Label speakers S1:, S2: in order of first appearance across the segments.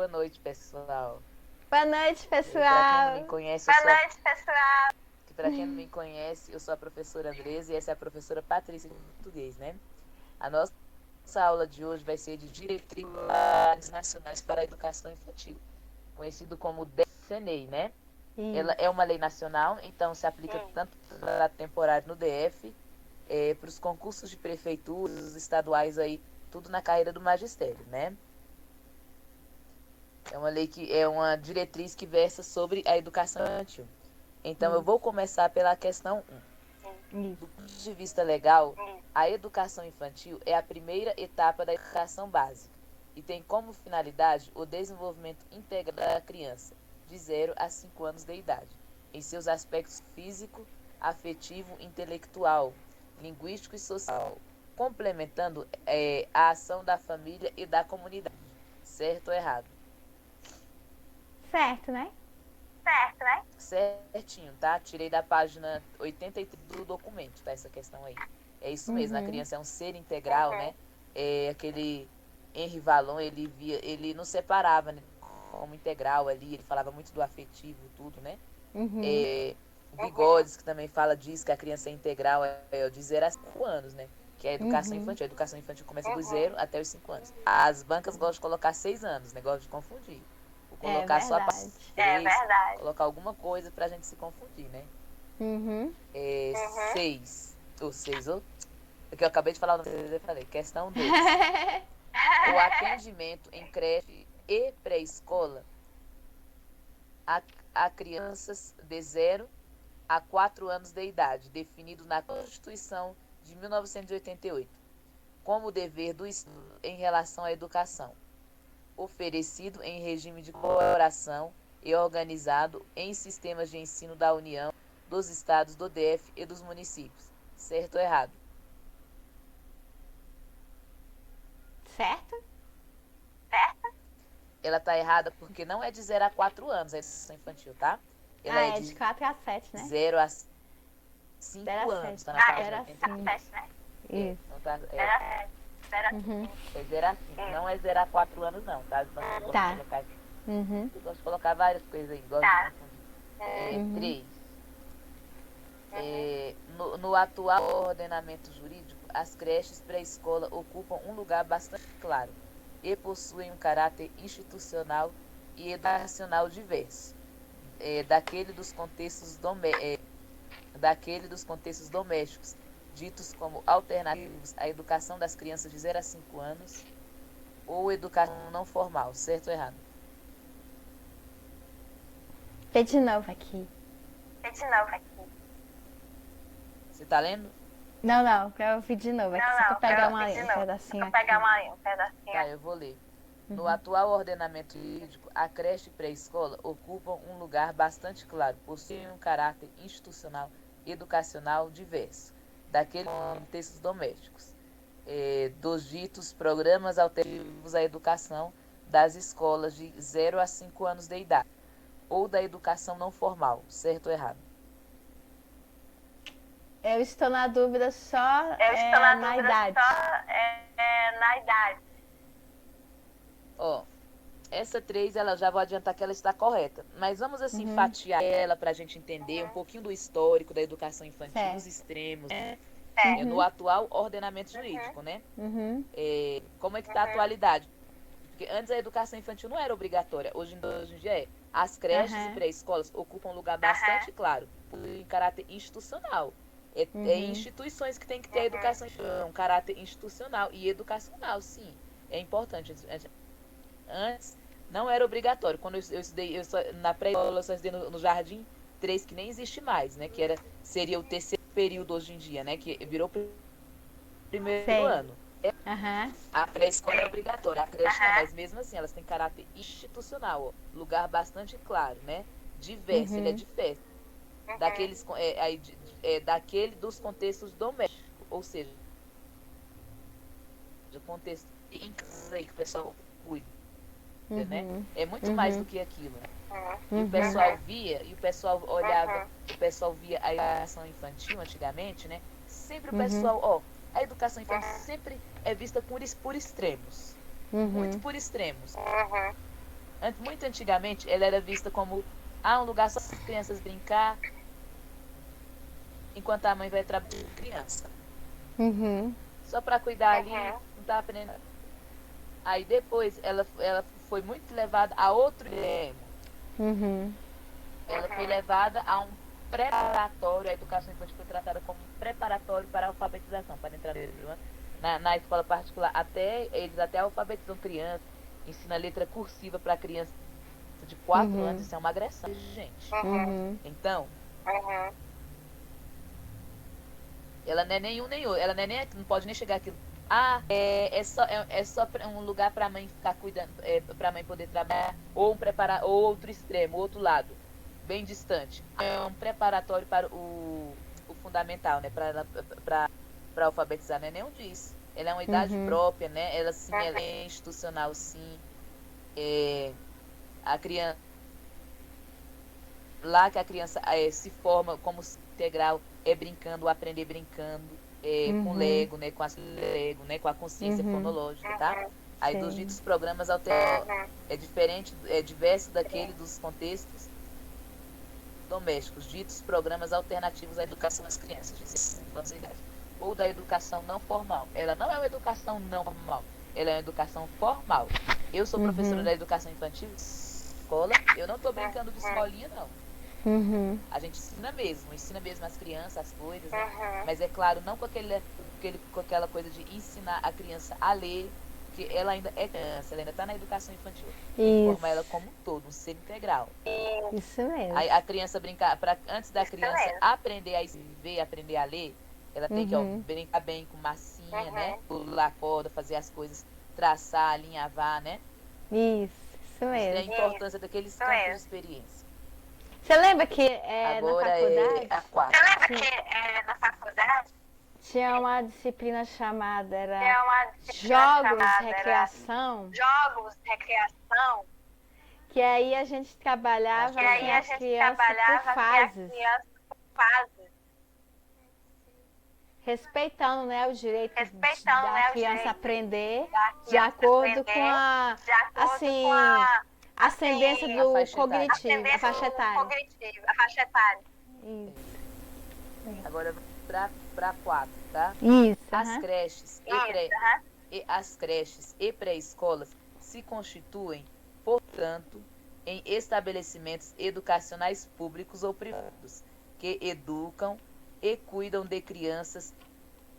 S1: Boa noite, pessoal.
S2: Boa noite,
S1: Para quem não
S2: pessoal.
S1: me conhece,
S3: Boa noite, pessoal.
S1: Para quem não me conhece, eu sou a professora Andresa e essa é a professora Patrícia de português, né? A nossa aula de hoje vai ser de Diretrizes Nacionais para a Educação Infantil, conhecido como DEFNEI, né? Ela é uma lei nacional, então se aplica tanto para temporário no DF, para os concursos de prefeituras estaduais aí, tudo na carreira do magistério, né? É uma lei que é uma diretriz que versa sobre a educação infantil. Então eu vou começar pela questão 1. Do ponto de vista legal, a educação infantil é a primeira etapa da educação básica e tem como finalidade o desenvolvimento integral da criança, de 0 a 5 anos de idade, em seus aspectos físico, afetivo, intelectual, linguístico e social, complementando a ação da família e da comunidade. Certo ou errado?
S2: Certo, né?
S3: Certo, né?
S1: Certinho, tá? Tirei da página 83 do documento, tá? Essa questão aí. É isso mesmo, a criança é um ser integral, né? É aquele Henri Vallon, ele não separava, né, como integral ali, ele falava muito do afetivo, tudo, né? O Vygotsky que também fala disso, que a criança é integral de 0 a 5 anos, né? Que é a educação infantil. A educação infantil começa do 0 até os 5 anos. As bancas gostam de colocar 6 anos, né? Gostam de confundir. Vou colocar só a parte 3, colocar alguma coisa pra gente se confundir, né? 6. Ou 6, ou... Porque eu acabei de falar, eu falei. Questão 2. O atendimento em creche e pré-escola a crianças de 0 a 4 anos de idade, definido na Constituição de 1988, como dever do Estado em relação à educação, oferecido em regime de colaboração e organizado em sistemas de ensino da União, dos estados, do DF e dos municípios. Certo ou errado?
S2: Certo?
S3: Certo?
S1: Ela tá errada porque não é de 0 a 4 anos a educação infantil, tá? Ela
S2: é de 4 a 7, né?
S1: 0 a 5
S2: 0 a
S1: anos.
S2: 7.
S1: Tá na página
S3: 7, né?
S2: Isso.
S1: Então tá,
S3: 0 a 7. 0 a 5.
S1: É 0 a 5. Não é 0 a 4 anos, não, tá? Vamos
S2: Tá.
S1: colocar aqui.
S2: Uhum.
S1: Eu gosto de colocar várias coisas aí. Gosto
S3: Tá.
S1: de confundir. 3. No atual ordenamento jurídico, as creches pré-escola ocupam um lugar bastante claro e possuem um caráter institucional e educacional diverso, daquele dos contextos domésticos, ditos como alternativos à educação das crianças de 0 a 5 anos, ou educação não formal, certo ou errado?
S2: Vê de novo aqui.
S3: Vê de novo aqui.
S1: Você tá lendo?
S2: Não, pra eu ouvir de novo. Aqui só pra pegar um
S3: pedacinho
S2: pedacinho
S3: aqui. Pegar um pedacinho.
S1: Tá, eu vou ler. No atual ordenamento jurídico, a creche e pré-escola ocupam um lugar bastante claro, possuem um caráter institucional e educacional diverso, daqueles contextos domésticos, dos ditos programas alternativos à educação das escolas de 0 a 5 anos de idade, ou da educação não formal, certo ou errado?
S2: Eu estou na dúvida só na idade.
S3: Na idade.
S1: Ó, essa 3, ela já vou adiantar que ela está correta. Mas vamos assim fatiar ela para a gente entender um pouquinho do histórico da educação infantil, dos extremos, né? No atual ordenamento jurídico, né? Como é que está a atualidade? Porque antes a educação infantil não era obrigatória, hoje em dia é. As creches e pré-escolas ocupam um lugar bastante claro, em caráter institucional. É instituições que tem que ter educação, um caráter institucional e educacional, sim. É importante. Antes não era obrigatório. Quando eu estudei, na pré-escola eu só estudei no Jardim 3, que nem existe mais, né? Que seria o terceiro período hoje em dia, né? Que virou primeiro ano. A pré-escola é obrigatória, a creche não, mas mesmo assim elas têm caráter institucional, ó, lugar bastante claro, né? Diverso, ele é diverso. Daquele dos contextos domésticos, ou seja, do contexto em casa aí que o pessoal cuida, né? É muito mais do que aquilo. E o pessoal via, e o pessoal olhava, o pessoal via a educação infantil antigamente, né? Sempre o pessoal, a educação infantil sempre é vista por extremos. Muito por extremos. muito antigamente, ela era vista como um lugar só para as crianças brincar, enquanto a mãe vai trabalhar com criança. Só para cuidar ali, não tá aprendendo. Aí depois ela foi muito levada a outro extremo. Ela foi levada a um preparatório, a educação infantil foi tratada como um preparatório para a alfabetização, para entrar na escola particular. Eles até alfabetizam criança, ensina letra cursiva para criança de 4 anos, isso é uma agressão, gente. Então, ela não é nenhum nem outro, ela não pode nem chegar aquilo. É só um lugar para a mãe ficar cuidando, para a mãe poder trabalhar, ou outro extremo, outro lado, bem distante. É um preparatório para o fundamental, né? Para alfabetizar, não é nenhum disso. Ela é uma idade própria, né? Ela sim, ela é institucional, sim. A criança lá que a criança se forma como integral brincando, aprender brincando, com Lego, né, com as Lego, né, com a consciência fonológica, tá? Aí dos ditos programas é diferente, é diverso daquele dos contextos domésticos, ditos programas alternativos à educação das crianças, de 6 anos de idade, ou da educação não formal. Ela não é uma educação não formal, ela é uma educação formal. Eu sou professora da educação infantil, escola, eu não estou brincando de escolinha, não. A gente ensina mesmo as crianças as coisas, né? Mas é claro, não com aquela coisa de ensinar a criança a ler, porque ela ainda é criança, ela ainda está na educação infantil. Formar ela como um todo, um ser integral.
S2: Isso mesmo.
S1: Aí a criança brincar, antes da criança aprender a escrever, aprender a ler, ela tem que brincar bem com massinha, né? Pular corda, fazer as coisas, traçar, alinhavar, né?
S2: Isso mesmo.
S1: Isso é a importância daqueles campos de experiência.
S2: Você lembra que
S1: Agora
S2: na faculdade?
S1: É a 4.
S3: Você lembra que na faculdade
S2: Tinha uma disciplina chamada
S3: recreação,
S2: que aí a gente trabalhava as crianças por fases. Respeitando, né, o direito da criança aprender de acordo com a ascendência do cognitivo, a faixa etária. Isso.
S1: Agora para 4, tá?
S2: Isso.
S1: As creches e pré-escolas se constituem, portanto, em estabelecimentos educacionais públicos ou privados que educam e cuidam de crianças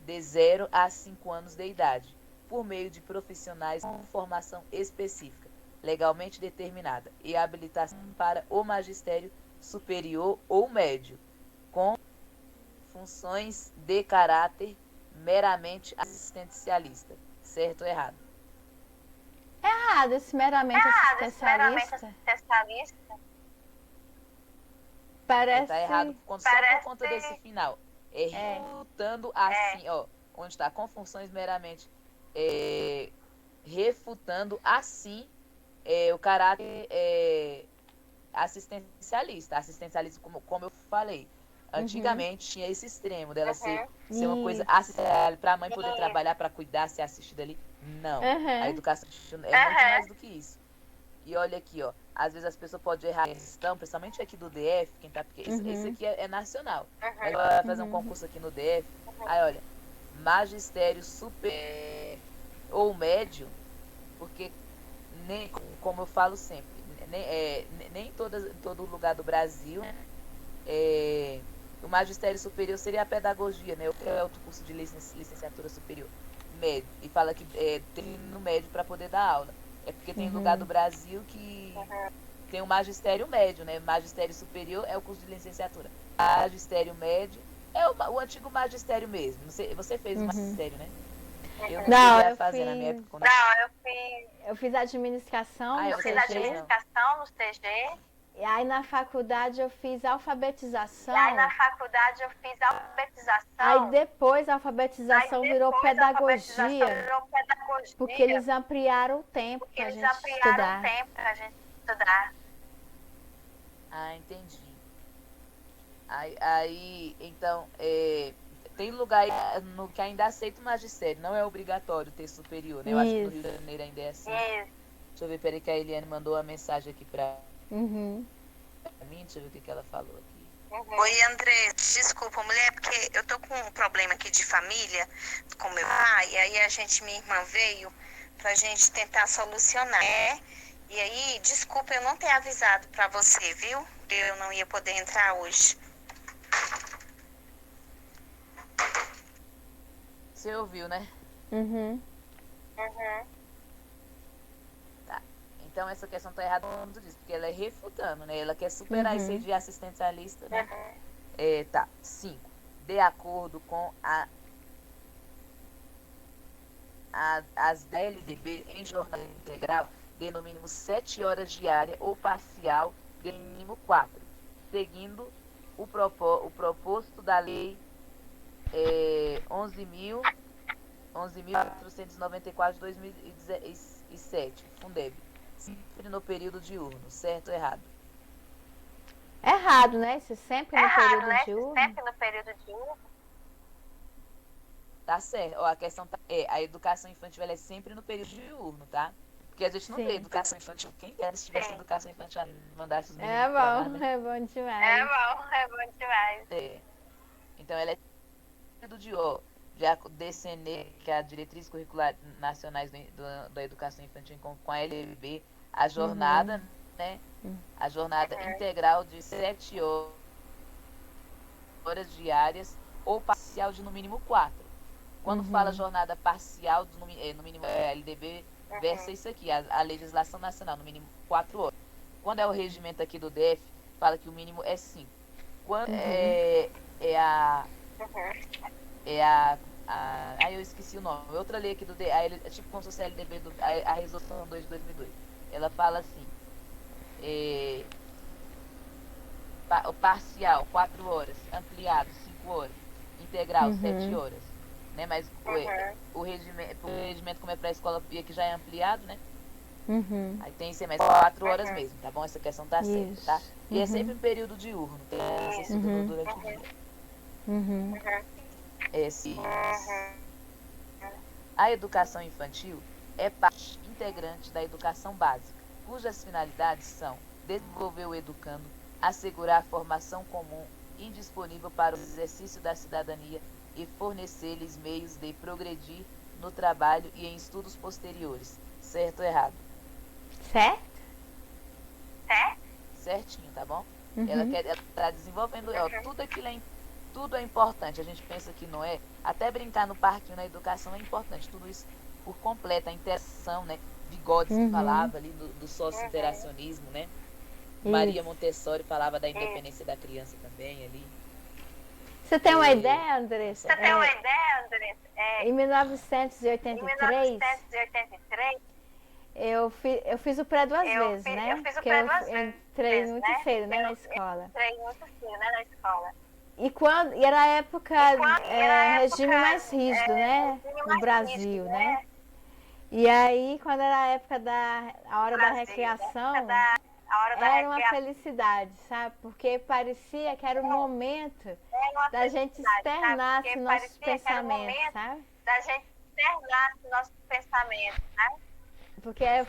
S1: de 0 a 5 anos de idade, por meio de profissionais com formação específica, legalmente determinada, e habilitação para o magistério superior ou médio, com funções de caráter meramente assistencialista. Certo ou errado?
S2: Errado, esse meramente assistencialista. Parece...
S1: Está errado só por conta desse final. Refutando assim, ó, onde está com funções meramente refutando assim o caráter assistencialista. Assistencialista, como eu falei. Antigamente tinha esse extremo dela ser uma coisa assistencial para a mãe poder trabalhar, para cuidar, ser assistida ali. Não. A educação é muito mais do que isso. E olha aqui, ó. Às vezes as pessoas podem errar a questão, principalmente aqui do DF, porque isso aqui é nacional. Aí vai fazer um concurso aqui no DF. Aí, olha, magistério super ou médio, porque nem, como eu falo sempre, nem em todo lugar do Brasil o magistério superior seria a pedagogia, né? O que é outro curso de licenciatura superior médio. E fala que tem no médio para poder dar aula. É porque tem lugar do Brasil que tem o magistério médio, né? Magistério superior é o curso de licenciatura. Magistério médio é o antigo magistério mesmo. Você fez o magistério, né? Eu não cheguei a fazer na minha época.
S2: Eu fiz administração no CG. E aí na faculdade eu fiz alfabetização. Aí depois a alfabetização virou pedagogia. Porque eles ampliaram o tempo pra gente estudar.
S1: Ah, entendi. Aí então, tem lugar no que ainda aceita o magistério. Não é obrigatório ter superior, né? Eu acho que no Rio de Janeiro ainda é assim. eu ver, peraí que a Eliane mandou uma mensagem aqui pra
S2: Uhum.
S1: mim. Deixa eu ver o que ela falou aqui.
S3: Oi, André, desculpa, mulher, porque eu tô com um problema aqui de família com meu pai, e aí minha irmã veio pra gente tentar solucionar, né? E aí, desculpa eu não ter avisado pra você, viu? Eu não ia poder entrar hoje.
S1: Você ouviu, né?
S2: Uhum.
S1: Tá. Então essa questão tá errada no nome disso, porque ela é refutando, né? Ela quer superar isso aí de assistencialista, né? Tá. 5. De acordo com as DLDB em jornada integral, de no mínimo 7 horas diária ou parcial de no mínimo 4, seguindo o proposto da lei 11.494 de 2007, Fundeb, sempre no período diurno, certo ou errado?
S2: Errado, né? Isso sempre no período diurno.
S3: Sempre no período diurno.
S1: Tá certo. Ó, a questão a educação infantil ela é sempre no período diurno, tá? Porque a gente não vê educação infantil. Quem dera se tivesse educação infantil, mandasse os meninos
S2: É
S1: pra lá,
S2: bom,
S1: né?
S2: é bom demais.
S3: É bom demais.
S1: Então ela é período de ó, já DCN, que é a Diretriz Curricular Nacionais da Educação Infantil com a LB, a jornada, né? A jornada integral de 7 horas diárias ou parcial de no mínimo 4. Quando fala jornada parcial, no mínimo a LDB versa isso aqui, a legislação nacional, no mínimo 4 horas. Quando é o regimento aqui do DF, fala que o mínimo é 5. Quando aí eu esqueci o nome. Outra lei aqui do DF, é tipo como se fosse a LDB, a resolução 2 de 2002. Ela fala assim, o parcial, 4 horas, ampliado, 5 horas, integral, 7 horas. Né? Mas o regimento, como é para a escola, que já é ampliado, né? Aí tem que ser mais 4 horas mesmo, tá bom? Essa questão tá certa, tá? E é sempre um período diurno, tem que ser durante o dia. A educação infantil é parte integrante da educação básica, cujas finalidades são desenvolver o educando, assegurar a formação comum indisponível para o exercício da cidadania e fornecer-lhes meios de progredir no trabalho e em estudos posteriores. Certo ou errado?
S2: Certo?
S1: Certinho, tá bom? Ela está desenvolvendo, tudo aquilo tudo é importante. A gente pensa que não é. Até brincar no parquinho na educação é importante. Tudo isso por completo, a interação, né? Vygotsky que falava ali do sócio-interacionismo, né? Maria Montessori falava da independência da criança também ali.
S2: Você tem uma ideia, Andressa? Em
S3: Em
S2: 1983,
S3: 1983,
S2: eu fiz o pré duas vezes, né?
S3: eu fiz o
S2: Porque
S3: pré
S2: eu
S3: duas
S2: entrei
S3: vezes,
S2: muito
S3: né?
S2: cedo, né,
S3: Eu
S2: na escola.
S3: Entrei muito cedo, né, na escola.
S2: E era a época, regime mais rígido, né?
S3: regime
S2: No
S3: mais
S2: Brasil,
S3: rígido,
S2: né? E aí, quando era a época a hora da
S3: Brasil,
S2: recreação,
S3: A hora da
S2: era uma
S3: recreação
S2: felicidade, sabe? Porque parecia que era o momento
S3: era uma
S2: da gente
S3: felicidade,
S2: externar
S3: sabe? Porque
S2: nossos
S3: parecia que era o
S2: pensamentos,
S3: momento
S2: sabe?
S3: da gente externar nossos pensamentos, né?
S2: Porque eu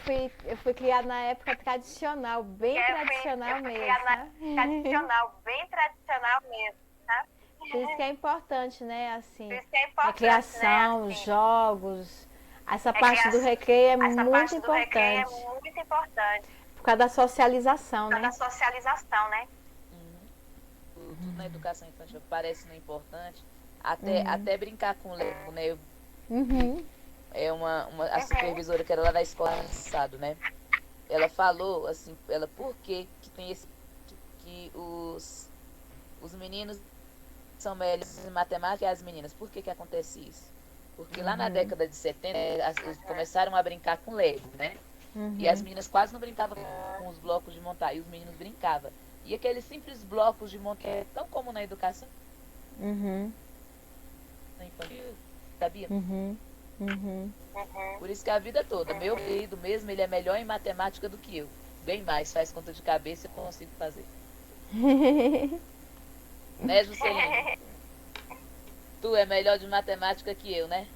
S2: fui criada na época tradicional, bem tradicional
S3: eu fui
S2: mesmo,
S3: criada na
S2: sabe?
S3: tradicional, bem tradicional mesmo, sabe?
S2: Por isso que é importante, né? Assim,
S3: Por isso que é importante,
S2: recreação,
S3: né? Assim,
S2: jogos. Essa parte do recreio é
S3: essa
S2: muito
S3: parte do recreio
S2: importante.
S3: é muito importante.
S2: Por causa da socialização,
S3: Por causa
S2: né?
S3: da socialização, né?
S1: Tudo na educação infantil parece não importante. Até brincar com o Lego, né? É a supervisora que era lá da escola passado, né? Ela falou assim, por que tem que os meninos são melhores em matemática e as meninas. Por que acontece isso? Porque lá na década de 70, começaram a brincar com Lego, né? E as meninas quase não brincavam com os blocos de montar, e os meninos brincavam. E aqueles simples blocos de montar é tão comum na educação infantil, sabia? Por isso que a vida toda, meu querido mesmo, ele é melhor em matemática do que eu. Bem mais, faz conta de cabeça e eu consigo fazer. Né, Juscelino? Tu é melhor de matemática que eu, né?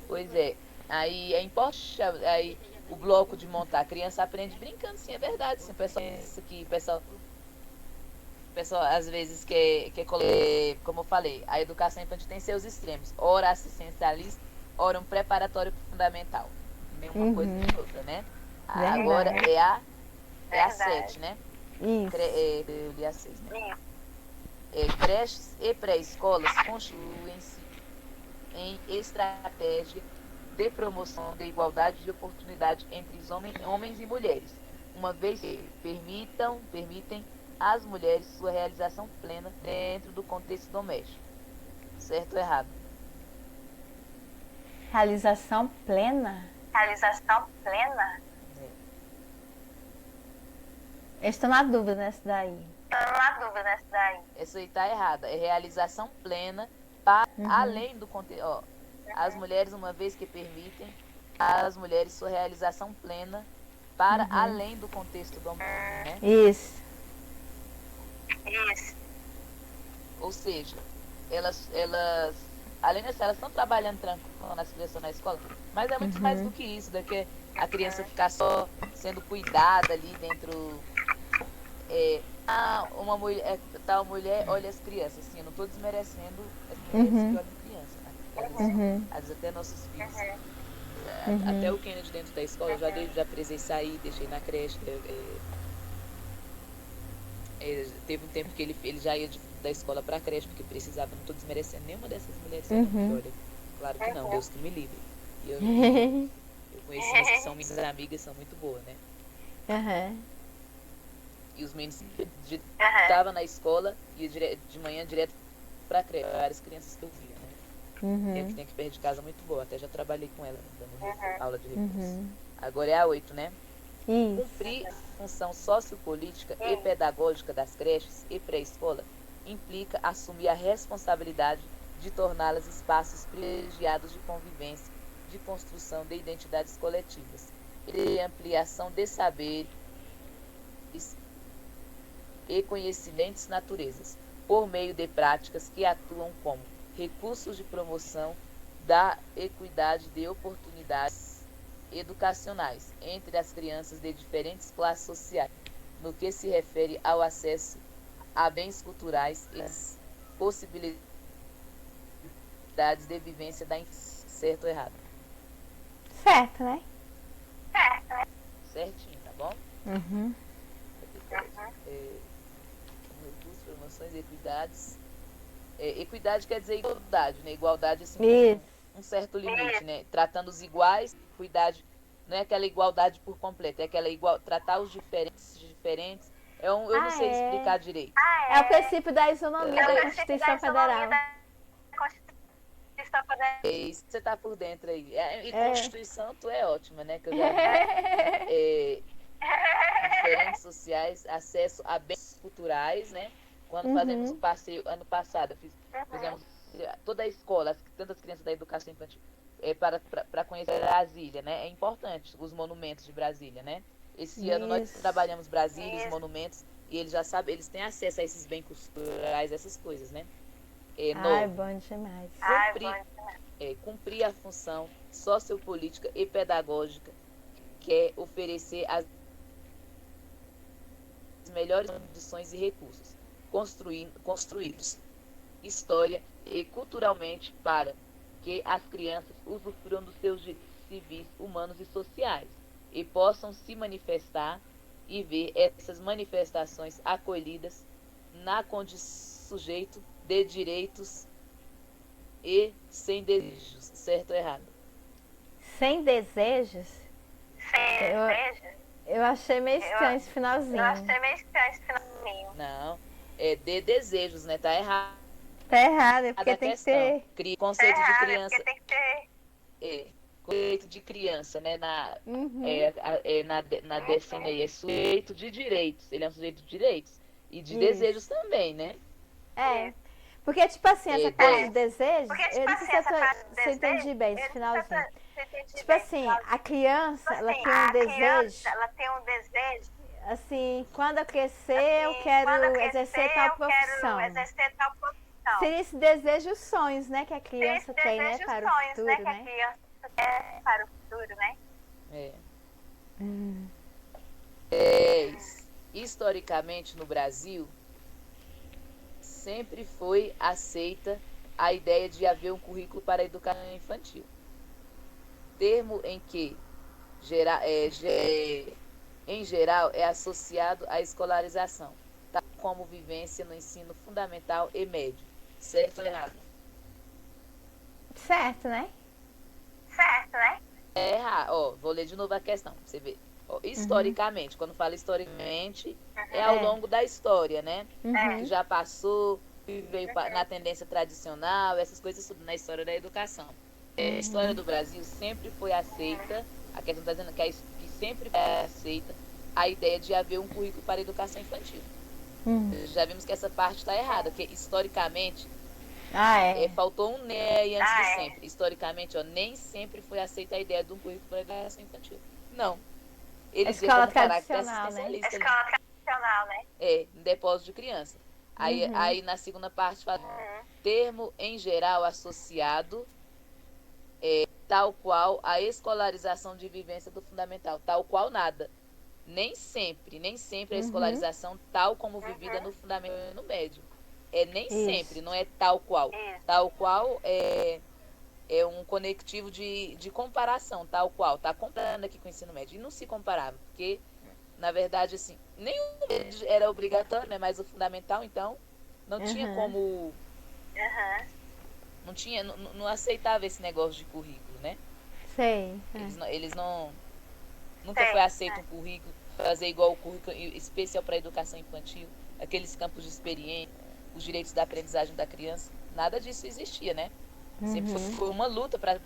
S1: Pois é. Aí é importante, aí o bloco de montar. A criança aprende brincando, sim, é verdade. Sim, o pessoal, isso aqui, o pessoal às vezes quer como eu falei, a educação infantil tem seus extremos. Ora assistencialista, ora um preparatório fundamental. Uma coisa e outra, né? Agora
S2: Verdade.
S1: é a 7, né?
S2: Isso.
S1: Eu li a 6, né? Creches e pré-escolas constituem-se em estratégia de promoção da igualdade de oportunidade entre os homens e mulheres, uma vez que permitem às mulheres sua realização plena dentro do contexto doméstico. Certo ou errado?
S2: Realização plena?
S3: Realização plena?
S2: Eu estou na dúvida nessa daí.
S1: Essa aí tá errada. É realização plena para além do contexto. As mulheres, uma vez que permitem às mulheres sua realização plena para além do contexto doméstico, né?
S2: Isso.
S1: Ou seja, elas além disso, elas estão trabalhando tranquilo na criança na escola, mas é muito mais do que isso, do que a criança ficar só sendo cuidada ali dentro. Uma mulher, tal mulher olha as crianças, assim, eu não estou desmerecendo as mulheres que olham criança, né? Às vezes até nossos filhos. Até o Kennedy dentro da escola, eu já precisei sair, deixei na creche. Teve um tempo que ele já ia da escola para a creche, porque precisava, não estou desmerecendo nenhuma dessas mulheres que olha. Claro que não, Deus que me livre. E eu conheço umas que são minhas amigas, são muito boas, né? E os meninos estavam na escola e de manhã direto para a creche. Várias crianças que eu via, né? Tem que perto de casa muito boa. Até já trabalhei com ela, dando aula de reforço. Agora é a 8, né? Cumprir a função sociopolítica e pedagógica das creches e pré-escola implica assumir a responsabilidade de torná-las espaços privilegiados de convivência, de construção de identidades coletivas e ampliação de saberes e conhecimentos naturezas, por meio de práticas que atuam como recursos de promoção da equidade de oportunidades educacionais entre as crianças de diferentes classes sociais, no que se refere ao acesso a bens culturais e as possibilidades de vivência da infância. Certo ou errado?
S2: Certo, né?
S1: Certinho, tá bom? Recursos, promoções, equidades. Equidade quer dizer igualdade, né? Igualdade assim, com um certo limite, né? Tratando os iguais, equidade não é aquela igualdade por completo, é aquela tratar os diferentes. Eu não sei explicar direito.
S2: É o princípio da isonomia da Constituição Federal.
S1: Isso, você tá por dentro aí. E Constituição, tu é ótima, né? Que eu já diferentes sociais, acesso a bens culturais, né? Quando fazemos o passeio, ano passado, fizemos toda a escola, tantas crianças da educação infantil, para conhecer Brasília, né? É importante, os monumentos de Brasília, né? Esse ano nós trabalhamos Brasília, os monumentos, e eles já sabem, eles têm acesso a esses bens culturais, essas coisas, né?
S2: Bom demais.
S1: Cumprir a função sociopolítica e pedagógica, que é oferecer as melhores condições e recursos construídos história e culturalmente para que as crianças usufruam dos seus direitos civis, humanos e sociais e possam se manifestar e ver essas manifestações acolhidas na condição de sujeito de direitos e sem desejos. Certo ou errado?
S2: Sem desejos? Eu achei meio estranho esse finalzinho.
S1: Não, é de desejos, né? Tá errado.
S2: Tá errado, é porque tem que ter...
S1: Conceito de criança. Conceito de criança, né? Na décima aí, é sujeito de direitos. Ele é um sujeito de direitos. E de desejos também, né?
S2: Porque, tipo assim, essa parte de desejos, eu não sei se eu entendi bem esse finalzinho. Tipo assim, a criança, ela tem um desejo, assim, quando eu crescer, eu quero exercer tal profissão. seria esse desejo e os sonhos, né, que a criança tem, né, para o futuro, né?
S1: É. 10. Historicamente, no Brasil, sempre foi aceita a ideia de haver um currículo para a educação infantil. Termo em que, em geral, é associado à escolarização, tal como vivência no ensino fundamental e médio. Certo ou errado?
S2: Certo, né?
S1: É errado. Ó, vou ler de novo a questão, pra você ver. Ó, historicamente, quando fala historicamente, é ao longo da história, né? Que já passou, que veio na tendência tradicional, essas coisas tudo na história da educação. A história do Brasil sempre foi aceita, a questão está dizendo que sempre foi aceita a ideia de haver um currículo para a educação infantil. Já vimos que essa parte está errada, porque historicamente faltou um né aí antes do sempre. Historicamente, ó, nem sempre foi aceita a ideia de um currículo para a educação infantil. Não. Eles
S2: escola
S1: como caráter
S2: tradicional,
S1: assistencialista.
S3: né?
S1: Um depósito de criança. Aí na segunda parte fala termo em geral associado tal qual a escolarização de vivência do fundamental, tal qual nada. Nem sempre a escolarização tal como vivida no fundamental e no médio. Nem sempre, não é tal qual. Tal qual é um conectivo de comparação, tal qual. Tá comparando aqui com o ensino médio. E não se comparava, porque, na verdade, assim, nenhum era obrigatório, né? Mas o fundamental, então, não tinha como... Não aceitava esse negócio de currículo, né?
S2: Sei.
S1: Eles não... Nunca foi aceito um currículo, fazer igual o currículo especial para a educação infantil, aqueles campos de experiência, os direitos da aprendizagem da criança. Nada disso existia, né? Sempre foi uma luta para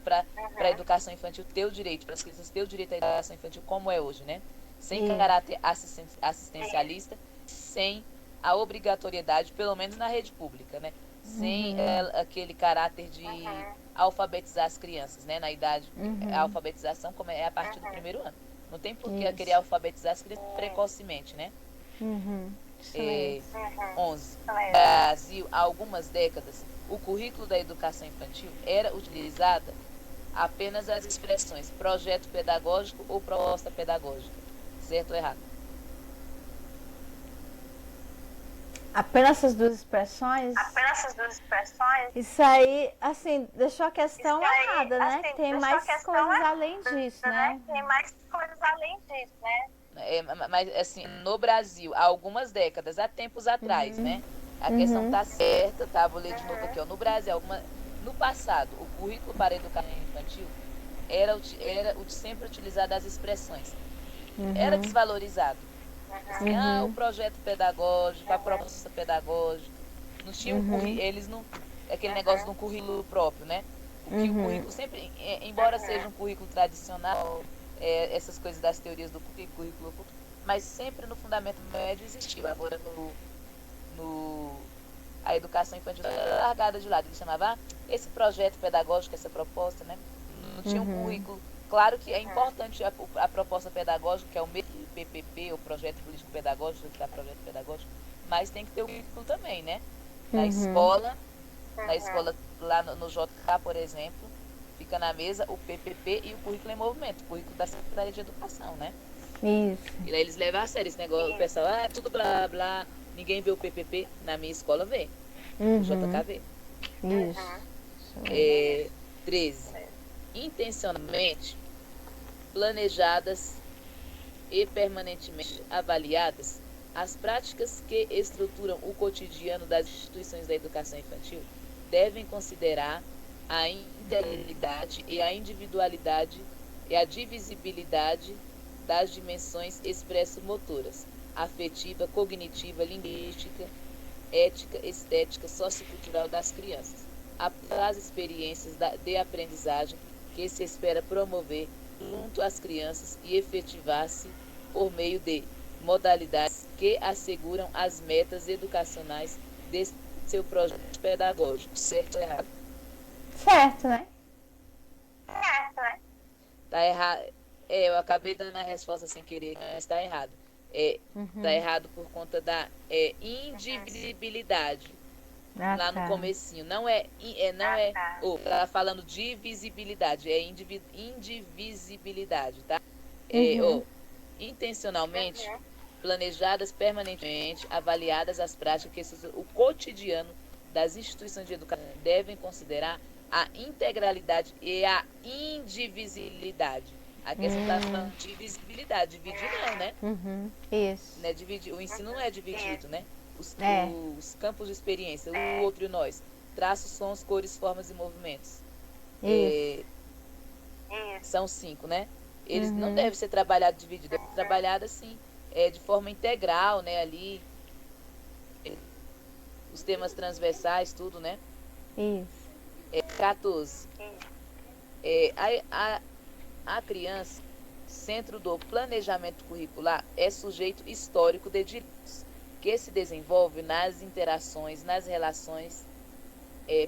S1: a educação infantil ter o direito, para as crianças ter o direito à educação infantil como é hoje, né? Sem caráter assistencialista, sem a obrigatoriedade, pelo menos na rede pública, né? Sem aquele caráter de alfabetizar as crianças, né? Na idade, a alfabetização como é a partir do primeiro ano. Não tem por que querer alfabetizar as crianças precocemente, né? 11. No Brasil, há algumas décadas, o currículo da educação infantil era utilizada apenas as expressões projeto pedagógico ou proposta pedagógica. Certo ou errado?
S2: Apenas essas duas expressões? Isso aí, assim, deixou a questão errada, né? Tem mais coisas além disso, né?
S1: Mas, assim, no Brasil, há algumas décadas, há tempos atrás, né? A questão tá certa, tá? Vou ler de novo aqui, ó. No Brasil, no passado, o currículo para a educação infantil era sempre utilizado as expressões. Era desvalorizado. Assim, o projeto pedagógico, a proposta pedagógica. Não tinha eles não... Aquele negócio de um currículo próprio, né? O currículo sempre, embora seja um currículo tradicional, essas coisas das teorias do currículo, mas sempre no fundamento médio existiu. Agora a educação infantil era largada de lado. Ele chamava esse projeto pedagógico, essa proposta, né? Não tinha um currículo. Claro que é importante a proposta pedagógica, que é o mesmo PPP, o projeto político pedagógico, que dá projeto pedagógico, mas tem que ter o currículo também, né? Na escola lá no JK, por exemplo, fica na mesa o PPP e o currículo em movimento, o currículo da Secretaria de Educação, né?
S2: Isso.
S1: E aí eles levam a sério esse negócio, o pessoal, tudo blá blá, ninguém vê o PPP, na minha escola vê, o JK vê.
S2: Isso.
S1: 13. Intencionalmente planejadas e permanentemente avaliadas, as práticas que estruturam o cotidiano das instituições da educação infantil devem considerar a integralidade e a individualidade e a divisibilidade das dimensões expresso-motoras, afetiva, cognitiva, linguística, ética, estética, sociocultural das crianças, as experiências de aprendizagem que se espera promover junto às crianças e efetivar-se por meio de modalidades que asseguram as metas educacionais desse seu projeto pedagógico. Certo ou errado?
S2: Certo, né?
S1: Tá errado. Eu acabei dando a resposta sem querer, mas tá errado. Tá errado por conta da indivisibilidade. lá no comecinho. Não é, tá falando divisibilidade, é indivisibilidade, tá? Intencionalmente, planejadas permanentemente, avaliadas as práticas que o cotidiano das instituições de educação devem considerar a integralidade e a indivisibilidade. Aqui você está falando de divisibilidade, dividir não, né?
S2: Isso.
S1: Né? O ensino não é dividido, né? Os campos de experiência, o outro e nós. Traços, sons, cores, formas e movimentos. São 5, né? Eles não devem ser trabalhados divididos, devem ser trabalhados assim, de forma integral, né? Ali, os temas transversais, tudo, né?
S2: Isso.
S1: 14. A criança, centro do planejamento curricular, é sujeito histórico de direitos, que se desenvolve nas interações, nas relações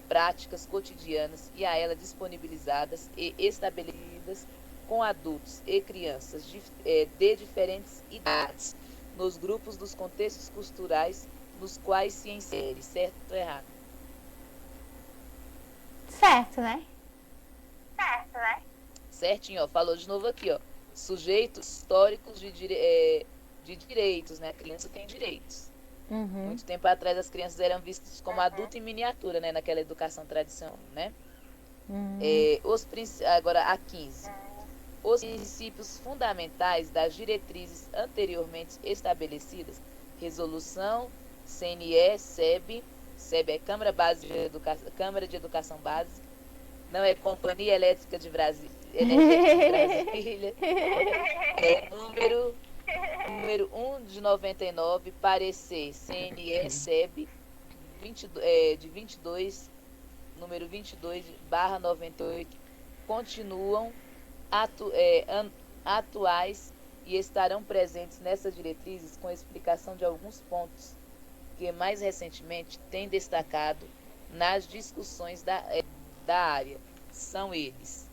S1: práticas cotidianas e a ela disponibilizadas e estabelecidas com adultos e crianças de diferentes idades, nos grupos dos contextos culturais nos quais se insere, certo ou errado?
S2: Certo, né?
S1: Certinho, ó, falou de novo aqui, ó. Sujeitos históricos de direitos, né? A criança tem direitos. Muito tempo atrás as crianças eram vistas como adulto em miniatura, né? Naquela educação tradicional, né? Agora a 15. Os princípios fundamentais das diretrizes anteriormente estabelecidas, resolução CNE, SEB é Câmara de Educação Básica, não é Companhia Elétrica de Brasília, número 1 de 99, parecer CNE, SEB, de 22, número 22/98, continuam atuais e estarão presentes nessas diretrizes com explicação de alguns pontos que mais recentemente têm destacado nas discussões da área. São eles: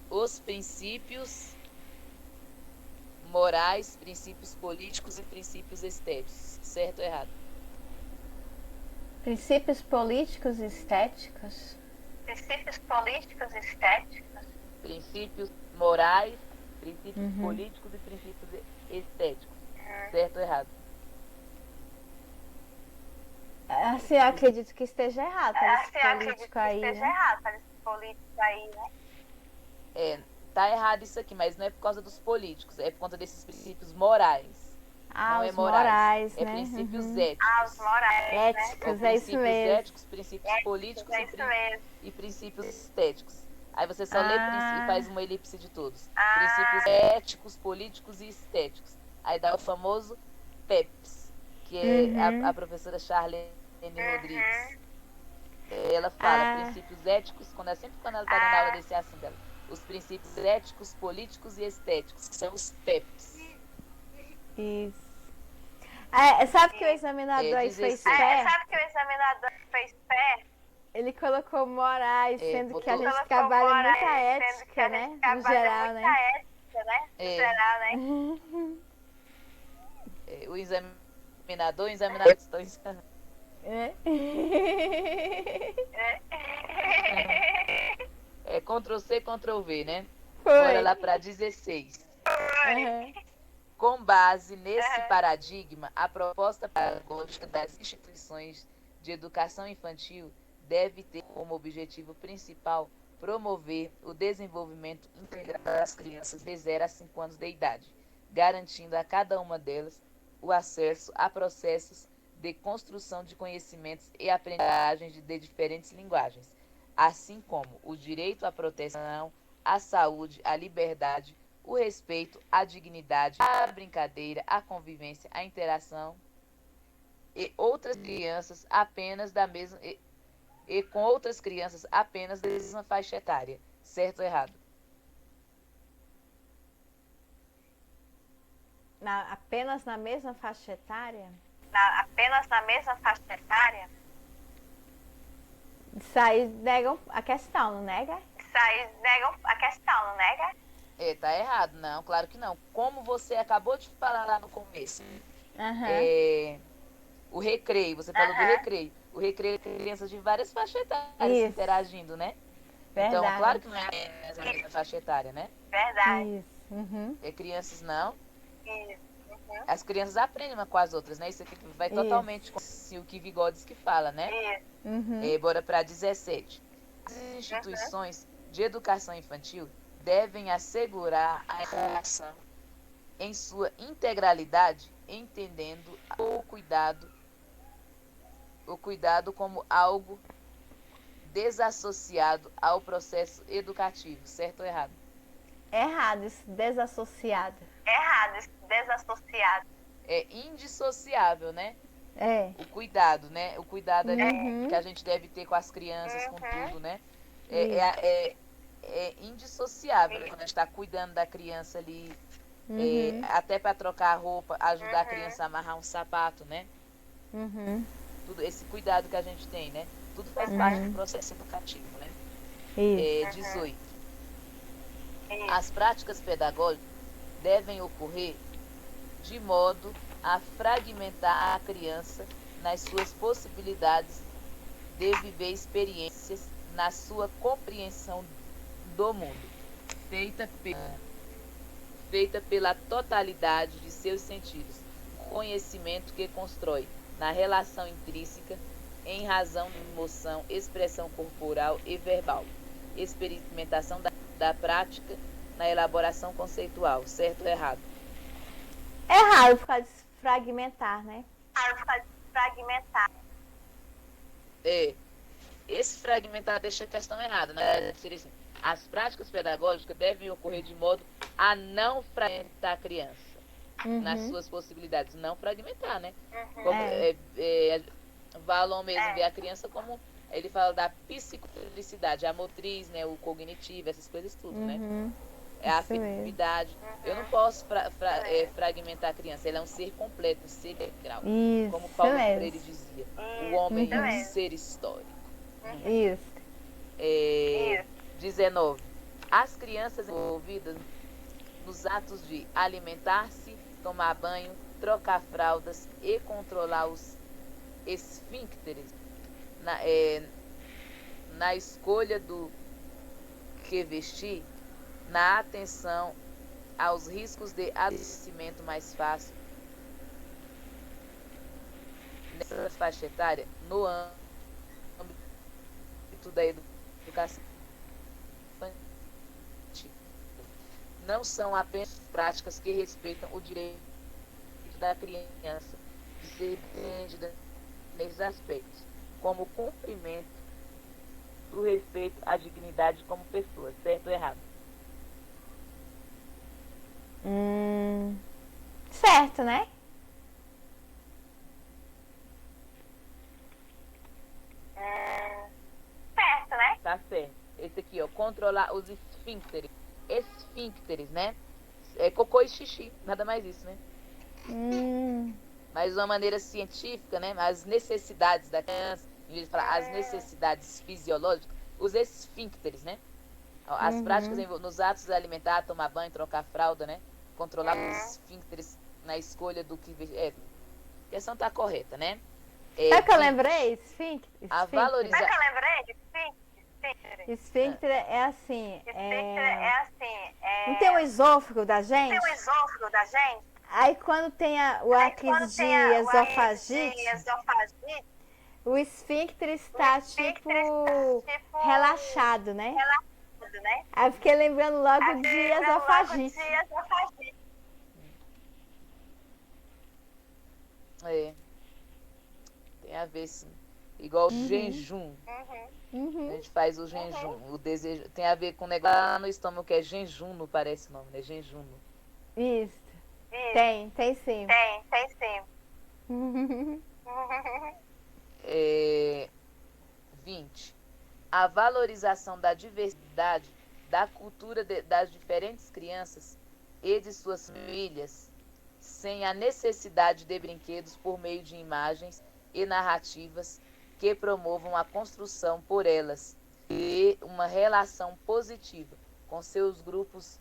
S1: os princípios morais, princípios políticos e princípios estéticos. Certo ou errado?
S2: Princípios políticos e estéticos?
S1: Princípios morais, princípios políticos e princípios estéticos. Certo ou errado?
S2: Assim, eu acredito que esteja errado. Político aí, né?
S1: Tá errado isso aqui, mas não é por causa dos políticos, é por conta desses princípios morais. Não é morais,
S2: né?
S1: É princípios éticos.
S2: Os morais, éticos,
S1: né?
S2: É isso mesmo.
S1: Éticos, princípios políticos e princípios estéticos. Aí você só lê e faz uma elipse de todos. Princípios éticos, políticos e estéticos. Aí dá o famoso PEPs, que é a professora Charlene Rodrigues. Ela fala princípios éticos, sempre quando ela está dando aula desse assunto dela. Os princípios éticos, políticos e estéticos, que são os PEPs.
S2: Isso. Sabe que o examinador fez pé? Ele colocou morais, sendo que a gente trabalha muita ética, né? No geral, né?
S1: O examinador estão ensinando. Ctrl C, Ctrl V, né? Bora lá para 16. Com base nesse paradigma, a proposta pedagógica das instituições de educação infantil deve ter como objetivo principal promover o desenvolvimento integral das crianças de 0 a 5 anos de idade, garantindo a cada uma delas o acesso a processos de construção de conhecimentos e aprendizagens de diferentes linguagens, assim como o direito à proteção, à saúde, à liberdade, o respeito, a dignidade, a brincadeira, a convivência, a interação e outras crianças apenas da mesma e com outras crianças apenas da mesma faixa etária. Certo ou errado?
S2: Apenas na mesma faixa etária? Isso aí negam a questão, não nega?
S1: Tá errado. Não, claro que não. Como você acabou de falar lá no começo. O recreio, você falou do recreio. recreio crianças de várias faixas etárias interagindo, né?
S2: Verdade.
S1: Então, claro que não é a mesma faixa etária, né?
S3: Verdade.
S2: Isso. Uhum.
S1: É crianças não.
S3: Isso. Uhum.
S1: As crianças aprendem uma com as outras, né? Isso aqui vai totalmente com o que Vigodes que fala, né?
S3: Isso.
S2: Uhum.
S1: Bora para 17. As instituições de educação infantil devem assegurar a educação em sua integralidade, entendendo o cuidado como algo desassociado ao processo educativo, certo ou errado?
S2: Errado, isso, desassociado.
S3: Errado, isso, desassociado.
S1: É indissociável, né?
S2: É.
S1: O cuidado, né? O cuidado ali que a gente deve ter com as crianças, com tudo, né? É indissociável, né? Quando a gente está cuidando da criança ali, até para trocar a roupa, ajudar a criança a amarrar um sapato, né? Tudo esse cuidado que a gente tem, né? Tudo faz parte do processo educativo, né? 18. As práticas pedagógicas devem ocorrer de modo a fragmentar a criança nas suas possibilidades de viver experiências na sua compreensão do mundo, feita pela totalidade de seus sentidos, conhecimento que constrói na relação intrínseca em razão de emoção, expressão corporal e verbal, experimentação da prática na elaboração conceitual, certo ou errado?
S2: Errado por causa de fragmentar, né?
S3: Fragmentar.
S1: Esse fragmentar deixa a questão errada, né? As práticas pedagógicas devem ocorrer de modo a não fragmentar a criança nas suas possibilidades, não fragmentar, né? Como, Valon mesmo vê a criança como ele fala da psicomotricidade, a motriz, né, o cognitivo, essas coisas tudo, né? É a afetividade. Eu não posso fragmentar a criança, ela é um ser completo, um ser integral.
S2: Isso
S1: como Paulo
S2: mesmo.
S1: Freire dizia, o homem é um ser histórico.
S2: Isso.
S1: 19. As crianças envolvidas nos atos de alimentar-se, tomar banho, trocar fraldas e controlar os esfíncteres na escolha do que vestir, na atenção aos riscos de adoecimento mais fácil nessa faixa etária, no âmbito da educação infantil. Não são apenas práticas que respeitam o direito da criança de ser entendida nesses aspectos, como cumprimento do respeito à dignidade como pessoa, certo ou errado?
S2: Certo, né?
S3: Certo, né?
S1: Tá certo. Esse aqui, ó, controlar os esfíncteres. Esfíncteres, né? É cocô e xixi, nada mais isso, né? Mas de uma maneira científica, né? As necessidades da criança, em vez de falar as necessidades fisiológicas, os esfíncteres, né? As práticas nos atos alimentar, tomar banho, trocar fralda, né? Controlar os esfíncteres na escolha do que... a questão tá correta, né?
S2: Sabe o que eu lembrei? Esfíncter.
S1: A valorização...
S3: Sabe o que eu lembrei?
S2: Esfíncter é assim...
S3: Esfíncter é assim...
S2: Não tem o esôfago da gente?
S3: Tem o esôfago da gente?
S2: Aí quando tem o aquis de esofagite, o esfíncter está tipo relaxado, né? Aí eu fiquei lembrando logo de esofagite.
S1: Tem a ver, sim. Igual o jejum. A gente faz o jejum. O desejo. Tem a ver com o negócio lá no estômago que é jejuno, parece o nome, né? Jejuno.
S2: Isso. Tem sim.
S3: Tem sim.
S1: 20. A valorização da diversidade, da cultura das diferentes crianças e de suas famílias, sem a necessidade de brinquedos por meio de imagens e narrativas que promovam a construção por elas e uma relação positiva com seus grupos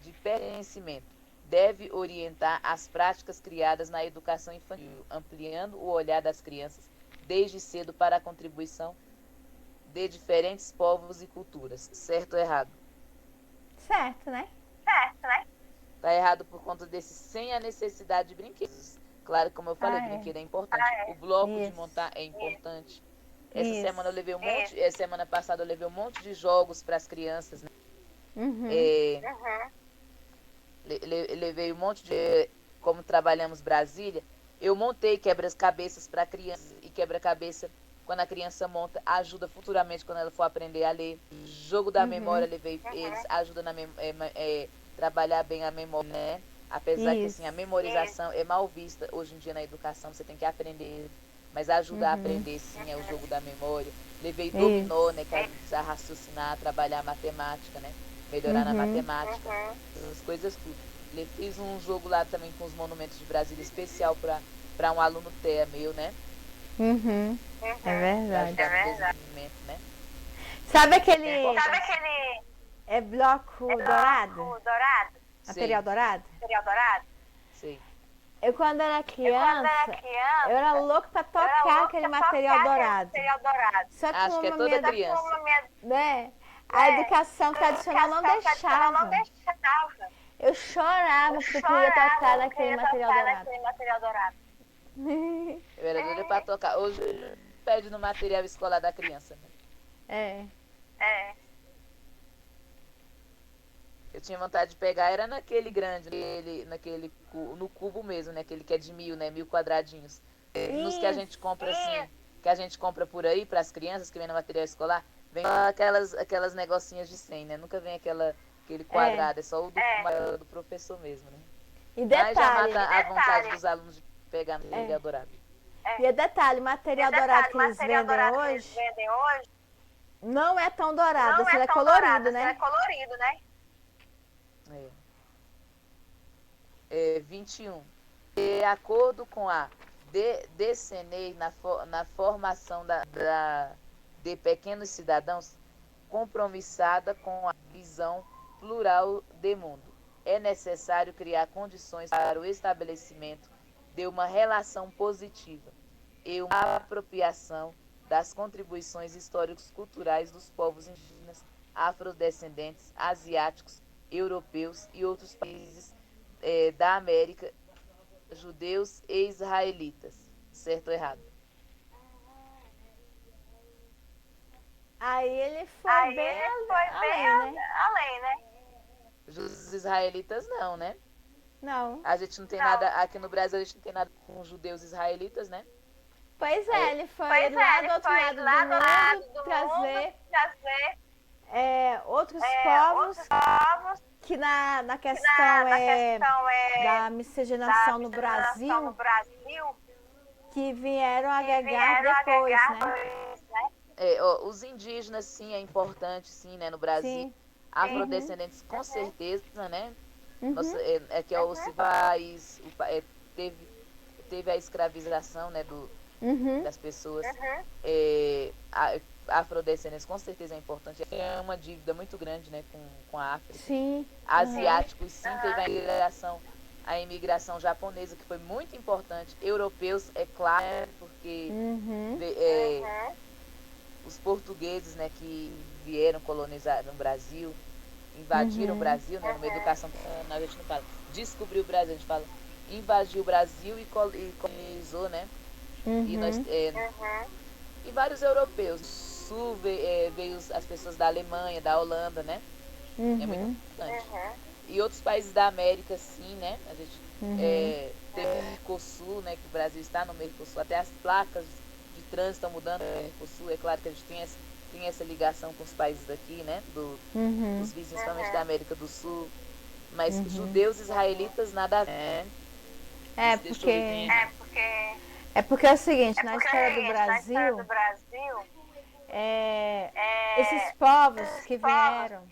S1: de pertencimento, deve orientar as práticas criadas na educação infantil, ampliando o olhar das crianças desde cedo para a contribuição de diferentes povos e culturas. Certo ou errado?
S2: Certo, né?
S1: Tá errado por conta desse sem a necessidade de brinquedos. Claro, como eu falei, o brinquedo é importante. O bloco de montar é importante. Essa semana eu levei um monte. Semana passada eu levei um monte de jogos para as crianças, né? Levei um monte de. Como trabalhamos Brasília, eu montei quebra-cabeças para crianças e quebra-cabeça. Quando a criança monta, ajuda futuramente quando ela for aprender a ler. Jogo da memória, levei eles, ajuda na trabalhar bem a memória, né? Apesar que assim, a memorização é mal vista hoje em dia na educação, você tem que aprender, mas ajuda a aprender sim, é o jogo da memória. Levei dominó, né? Que ajuda a raciocinar, a trabalhar a matemática, né? Melhorar na matemática, essas coisas tudo. Fiz um jogo lá também com os monumentos de Brasília especial para um aluno TEA meu, né?
S2: É verdade.
S1: Né?
S2: Sabe aquele bloco dourado? Material dourado?
S1: Sim.
S2: Eu quando era criança, eu era louca pra tocar aquele material dourado. Só que
S1: acho que é toda criança.
S2: Né? A educação tradicional não deixava. Eu chorava porque eu queria tocar naquele material dourado.
S1: Eu era doida pra tocar. Hoje pede no material escolar da criança, né? Eu tinha vontade de pegar, era naquele grande, no cubo mesmo, né? Aquele que é de 1000, né? 1000 quadradinhos. Nos que a gente compra assim, que a gente compra por aí para as crianças que vem no material escolar, vem aquelas negocinhas de 100, né? Nunca vem aquele quadrado, é só o do professor mesmo, né?
S2: E detalhe,
S1: mas já mata a vontade dos alunos de pegar material dourado.
S2: E detalhe, material dourado que eles vendem hoje não é tão dourado, ele é colorido, né?
S1: 21. De acordo com a DCNEI, na formação de pequenos cidadãos, compromissada com a visão plural de mundo, é necessário criar condições para o estabelecimento de uma relação positiva e uma apropriação das contribuições históricos culturais dos povos indígenas, afrodescendentes, asiáticos, europeus e outros países da América, judeus e israelitas. Certo ou errado?
S2: Aí ele foi bem além, né?
S1: Os israelitas não, né?
S2: Não.
S1: A gente não tem nada, aqui no Brasil a gente não tem nada com judeus israelitas, né?
S2: Pois é, ele foi lá do outro lado do mundo trazer outros povos que na questão da miscigenação no Brasil que vieram agregar depois, né?
S1: Os indígenas, sim, é importante, sim, né, no Brasil. Sim. Afrodescendentes, com certeza, né? Nossa, que é o país, teve a escravização, né, das pessoas. Afrodescendentes, com certeza é importante. É uma dívida muito grande, né, com a África.
S2: Sim.
S1: Asiáticos, sim, teve a imigração japonesa, que foi muito importante. Europeus, é claro, porque os portugueses, né, que vieram colonizar no Brasil, invadiram o Brasil, né, numa educação, a gente não fala descobriu o Brasil, a gente fala invadiu o Brasil e colonizou, né? E nós e vários europeus. Sul veio as pessoas da Alemanha, da Holanda, né? É muito importante. E outros países da América, sim, né? A gente teve o Mercosul, né? Que o Brasil está no Mercosul. Até as placas de trânsito estão mudando no Mercosul. É claro que a gente tem essa ligação com os países daqui, né? Dos vizinhos, principalmente da América do Sul. Mas judeus israelitas, nada a ver.
S2: É porque é o seguinte, na história do Brasil, esses povos que vieram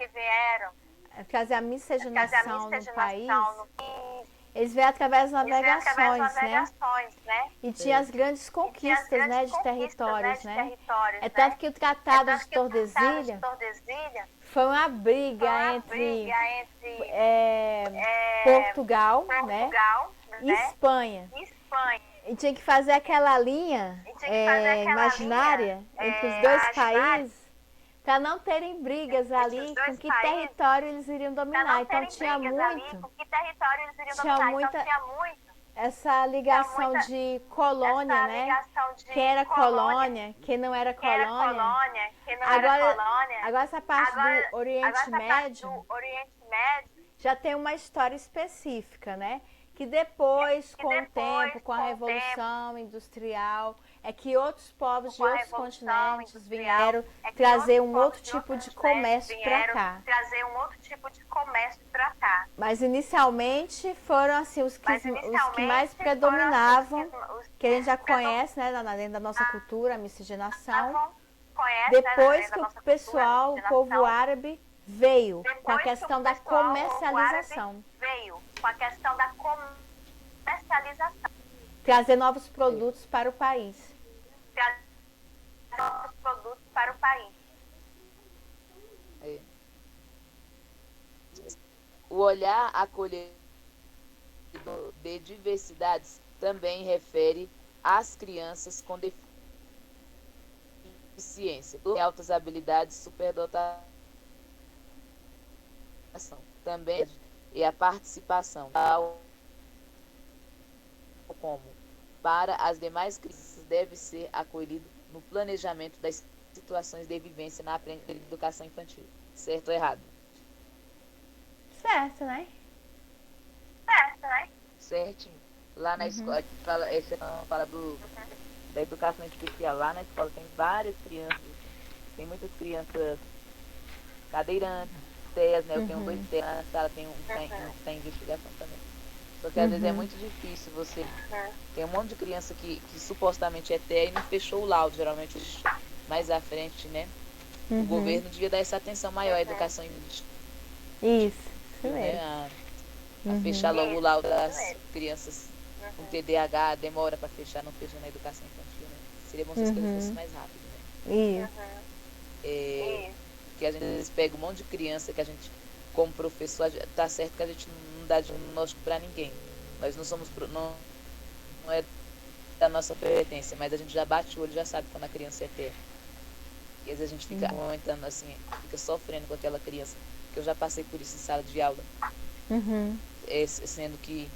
S2: fazer a miscigenação no país, eles vieram através das navegações, né? E tinha as grandes conquistas, né, de territórios, né? É tanto que o Tratado de Tordesilhas foi uma briga entre Portugal, né, e Espanha. E tinha que fazer aquela linha imaginária entre os dois países para não terem brigas ali com que território eles iriam dominar. Então tinha muita essa ligação de colônia, né? Quem era colônia, quem não era colônia. Agora essa parte do Oriente Médio já tem uma história específica, né? Que depois, com o tempo, com a Revolução Industrial, é que outros povos de outros continentes vieram trazer um outro tipo de comércio para cá. Mas inicialmente foram assim os que mais predominavam, que a gente já conhece, né, dentro da nossa cultura, a miscigenação. Depois que o pessoal, o povo árabe, veio com a questão da comercialização. Trazer novos produtos para o país.
S1: O olhar acolhedor de diversidades também refere às crianças com deficiência, altas habilidades, superdotação. Também e a participação como para as demais crianças deve ser acolhido no planejamento das situações de vivência na educação infantil. Certo ou errado?
S2: Certo, né?
S1: Certinho. Lá na escola, fala da educação especial. Lá na escola tem várias crianças, tem muitas crianças cadeirantes, TEAs, né? Eu tenho 2 TEAs na sala, tem tem investigação também. Só que às vezes é muito difícil você... Tem um monte de criança que supostamente é TEA e não fechou o laudo, geralmente mais à frente, né? O governo devia dar essa atenção maior à educação infantil.
S2: Isso mesmo.
S1: Né? A fechar logo o laudo das crianças com TDAH, demora para fechar, não fecha na educação infantil, né? Seria bom se as coisas fossem mais rápido, né?
S2: Isso.
S1: Que a gente às vezes pega um monte de criança que a gente, como professor, tá certo que a gente não dá diagnóstico para ninguém. Nós não somos, não é da nossa competência, mas a gente já bate o olho, já sabe quando a criança é TEA. E às vezes a gente fica aumentando assim, fica sofrendo com aquela criança, que eu já passei por isso em sala de aula. Sendo que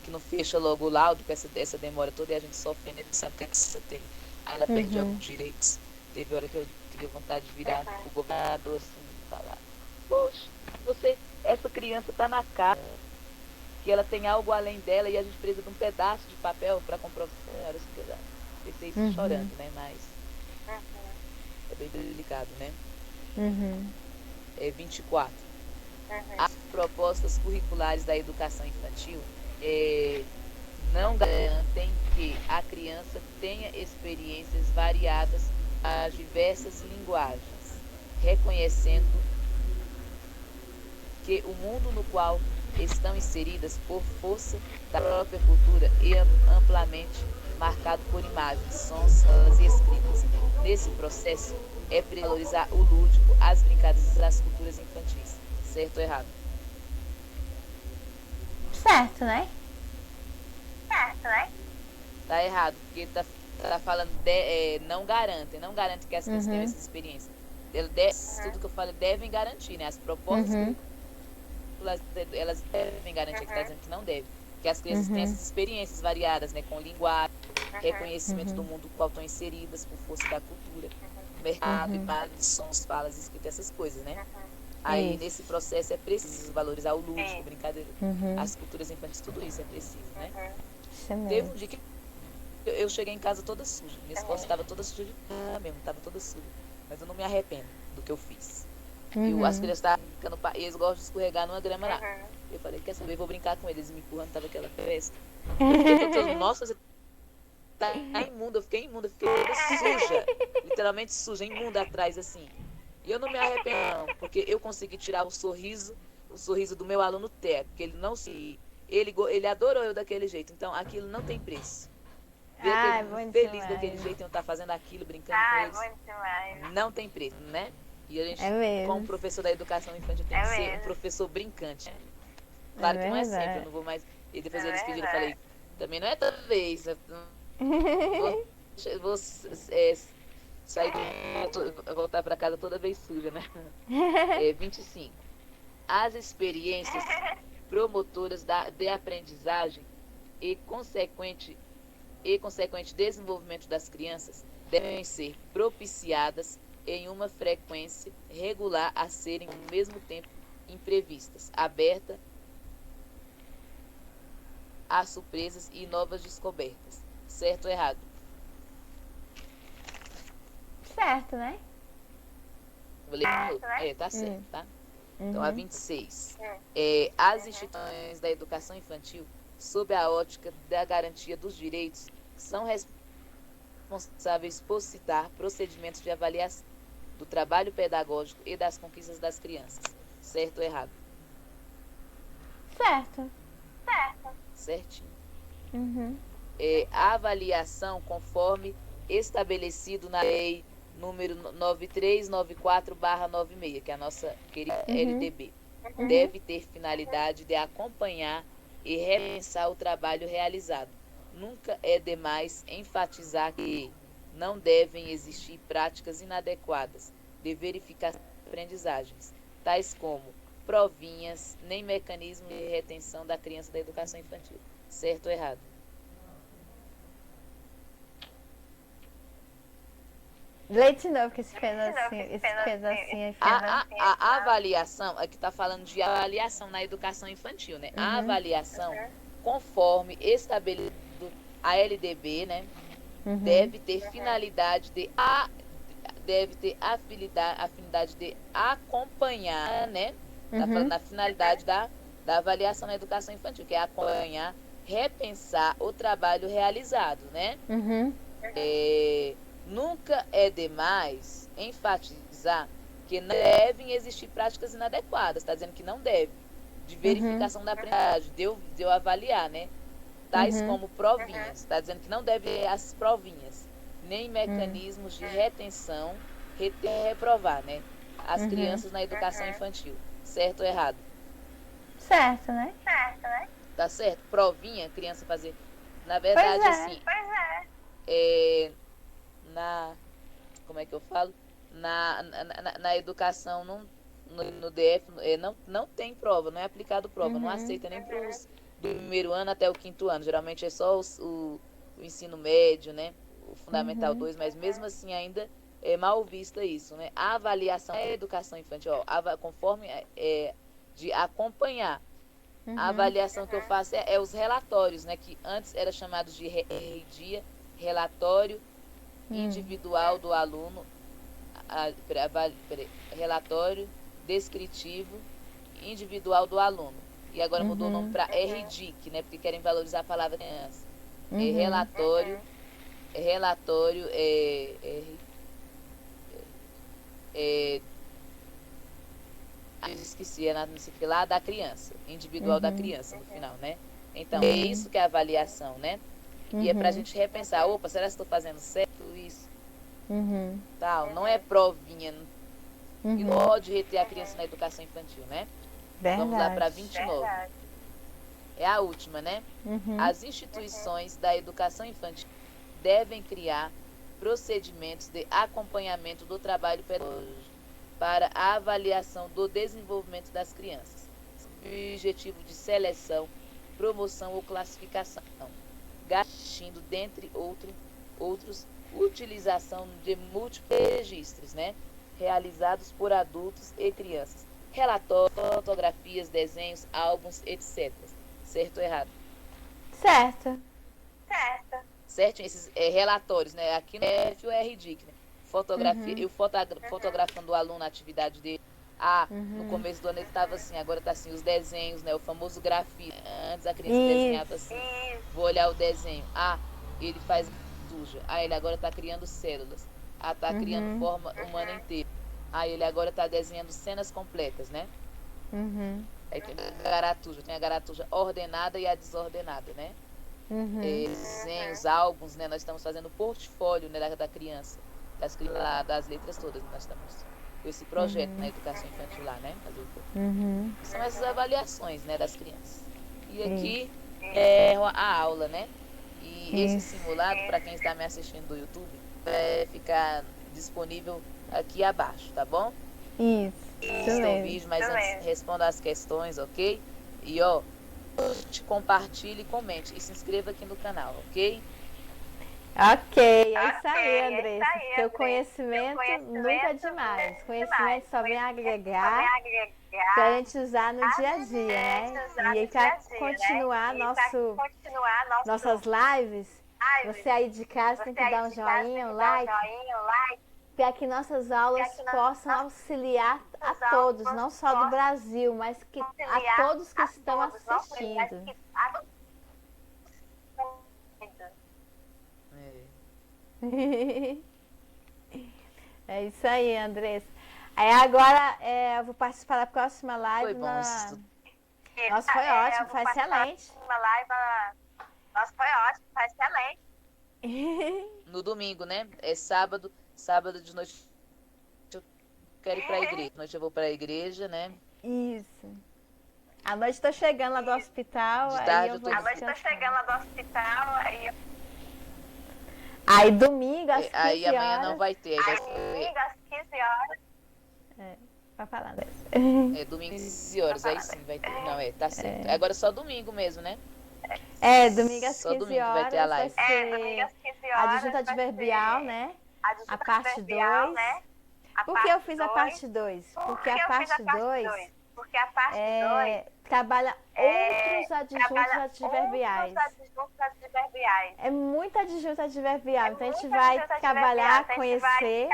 S1: não fecha logo o laudo com essa demora toda e a gente sofrendo, a gente sabe que a criança tem. Aí ela perde alguns direitos. Teve hora que eu tive vontade de virar o governador assim, falar: poxa, essa criança tá na cara que ela tem algo além dela e a gente precisa de um pedaço de papel para comprovar. Pensei isso chorando, né? Mas é bem delicado, né? 24. As propostas curriculares da educação infantil não garantem que a criança tenha experiências variadas às diversas linguagens, reconhecendo que o mundo no qual estão inseridas por força da própria cultura é amplamente marcado por imagens, sons, falas e escritas. Nesse processo, é priorizar o lúdico, as brincadeiras das culturas infantis. Certo ou errado?
S2: Certo, né?
S1: Tá errado, porque tá falando não garante que as crianças tenham essa experiência. Tudo que eu falei devem garantir, né? As propostas elas devem garantir, que está dizendo que não deve. Que as crianças tenham essas experiências variadas, né? Com linguagem, reconhecimento do mundo no qual estão inseridas por força da cultura, mercado, imagens, sons, falas, escrita, essas coisas, né? Aí, nesse processo, é preciso valorizar o lúdico, brincadeira, as culturas infantis, tudo isso é preciso, né? Teve um dia que eu cheguei em casa toda suja. Minha escola estava toda suja mesmo, estava toda suja. Mas eu não me arrependo do que eu fiz. As crianças estavam brincando, e eles gostam de escorregar numa grama lá. Eu falei, quer saber, eu vou brincar com eles. Me empurrando, tava aquela festa. Nossa, você tá imunda. Eu fiquei imunda, fiquei toda suja. Literalmente suja, imunda atrás, assim. E eu não me arrependo, não, porque eu consegui tirar o sorriso do meu aluno Té, porque ele não se... Ele adorou eu daquele jeito, então aquilo não tem preço. Ver ele feliz daquele jeito, eu estar fazendo aquilo, brincando com eles, não tem preço, né? E a gente, como professor da educação infantil, tem que ser um professor brincante. Claro que não é sempre, eu não vou mais... E depois eles pediram, eu falei, também não é toda vez. Vou sair, voltar para casa toda vez suja, né? 25. As experiências promotoras de aprendizagem e consequente desenvolvimento das crianças devem ser propiciadas em uma frequência regular a serem ao mesmo tempo imprevistas, aberta a surpresas e novas descobertas. Certo ou errado?
S2: Certo, né?
S1: Vou ler de novo. Tá certo, tá? Então, a 26. As instituições da educação infantil, sob a ótica da garantia dos direitos, são responsáveis por citar procedimentos de avaliação do trabalho pedagógico e das conquistas das crianças. Certo ou errado?
S2: Certo.
S1: Certinho.
S2: Uhum.
S1: A avaliação conforme estabelecido na lei número 9394/96, que é a nossa querida LDB, deve ter finalidade de acompanhar e repensar o trabalho realizado. Nunca é demais enfatizar que não devem existir práticas inadequadas de verificação de aprendizagens, tais como provinhas, nem mecanismo de retenção da criança da educação infantil. Certo ou errado?
S2: Lê de novo que esse pedacinho aí.
S1: A avaliação, aqui está falando de avaliação na educação infantil, né? A avaliação, conforme estabelecido a LDB, né? Deve ter finalidade afinidade de acompanhar, né? Tá falando na finalidade da avaliação na educação infantil, que é acompanhar, repensar o trabalho realizado, né? Nunca é demais enfatizar que não devem existir práticas inadequadas. Está dizendo que não deve. De verificação da aprendizagem, de eu avaliar, né? Tais como provinhas. Está dizendo que não deve ter as provinhas. Nem mecanismos de retenção, reprovar, né? As crianças na educação infantil. Certo ou errado?
S2: Certo, né?
S1: Tá certo? Provinha, criança fazer. Na verdade, assim. Como é que eu falo? Na educação, no DF, não tem prova, não é aplicado prova, não aceita nem para os do primeiro ano até o 5º ano. Geralmente é só o ensino médio, né? O Fundamental 2, mas mesmo assim ainda é mal vista isso, né? A avaliação é educação infantil, conforme de acompanhar. A avaliação que eu faço é os relatórios, né? Que antes era chamado de RDIA, relatório individual do aluno, relatório descritivo individual do aluno. E agora mudou o nome para RDIC, né? Porque querem valorizar a palavra criança. Relatório eu esqueci, lá da criança, individual da criança no final, né? Então, é isso que é a avaliação, né? E é pra gente repensar, opa, será que estou fazendo certo isso? Tal, não é provinha. E não pode reter a criança na educação infantil, né?
S2: Verdade.
S1: Vamos lá para 29. É a última, né? As instituições da educação infantil devem criar procedimentos de acompanhamento do trabalho pedagógico para a avaliação do desenvolvimento das crianças, objetivo de seleção, promoção ou classificação, garantindo, dentre outros, utilização de múltiplos registros, né? Realizados por adultos e crianças, relatórios, fotografias, desenhos, álbuns, etc. Certo ou errado?
S2: Certo.
S1: Certo? Esses relatórios, né? Aqui no F o RDIC, né? Fotografia, eu fotografando o aluno na atividade dele. No começo do ano ele estava assim, agora está assim, os desenhos, né? O famoso grafite. Antes a criança desenhava assim. Vou olhar o desenho. Ele faz suja. Ele agora está criando células. Está criando forma humana inteira. Ele agora está desenhando cenas completas, né? Aí tem a garatuja ordenada e a desordenada, né? Desenhos, álbuns, né? Nós estamos fazendo portfólio, né, da criança. Das letras todas. Nós estamos com esse projeto na educação infantil lá, né? São essas avaliações, né, das crianças. E aqui a aula, né? E esse
S2: Isso.
S1: simulado, para quem está me assistindo do YouTube, vai ficar disponível aqui abaixo, tá bom?
S2: Isso
S1: Assista o
S2: mesmo.
S1: vídeo, mas antes responda as questões, ok? E ó, curte, compartilhe, comente e se inscreva aqui no canal, ok?
S2: Ok, é isso aí, Andressa. Porque o conhecimento nunca é demais. Conhecimento só vem agregar pra gente usar no dia a dia, né? E aí, para continuar nossas lives, você aí de casa tem que dar um joinha, um like, para que nossas aulas possam auxiliar a todos, não só do Brasil, mas que a todos que estão assistindo. É isso aí, Andressa. Aí agora eu vou participar da próxima live.
S1: Foi bom esse estudo.
S2: Nossa, foi ótimo, foi excelente.
S3: Nossa, foi ótimo, foi excelente.
S1: No domingo, né? É sábado de noite eu quero ir pra igreja. De noite eu vou pra igreja, né?
S2: Isso. À noite tô chegando lá do hospital,
S1: De
S2: aí
S1: tarde
S2: eu
S1: eu tô
S2: vou
S1: no-
S3: À noite tô chegando lá do hospital,
S2: Aí domingo às 15
S1: Aí amanhã não
S2: horas.
S1: vai ter. Aí vai
S3: domingo às 15 horas.
S2: Vai falar, Andressa.
S1: domingo às 15 horas, aí sim vai ter. Não, tá certo. Agora é só domingo mesmo, né?
S2: Domingo às
S1: Só
S2: 15
S1: domingo que vai ter a
S2: horas vai
S1: live.
S3: Domingo
S2: ser
S3: às 15
S2: a
S3: horas.
S2: adjunta adverbial, né? A parte 2.
S3: Né?
S2: Por que eu fiz a parte 2? Porque a parte 2
S3: Porque a parte 2
S2: trabalha outros adjuntos adverbiais. É muito adjunto adverbial. Então a gente vai trabalhar, conhecer.